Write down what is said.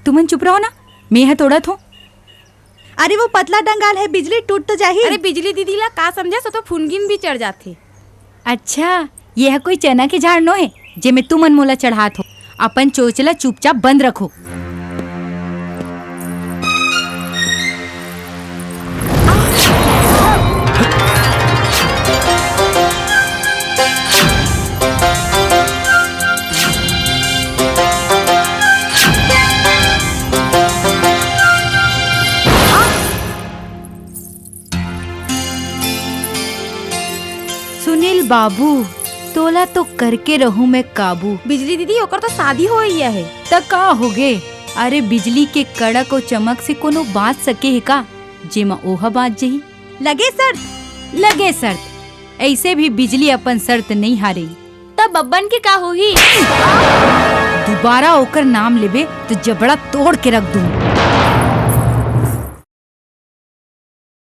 तुमन चुप रहो ना, मैं है तोड़त हो। अरे वो पतला डंगाल है, बिजली टूट तो जाही। अरे बिजली दीदी ला का समझे सो तो फुनगिन भी चढ़ जाथे। अच्छा ये है कोई चना के झाड़ नो है जे में तुमन मोला चढ़ात हो। अपन चोचला चुपचाप बंद रखो। सुनील बाबू तोला तो करके रहूं मैं काबू। बिजली दीदी ओकर तो शादी हो गई है। त का हो गे? अरे बिजली के कड़क और चमक से कोनो बात सके है का जेमा ओहा बात जही। लगे शर्त, लगे शर्त। ऐसे भी बिजली अपन शर्त नहीं हारे। तब बब्बन के का होही? दोबारा ओकर नाम लेबे तो जबड़ा तोड़ के रख दूं।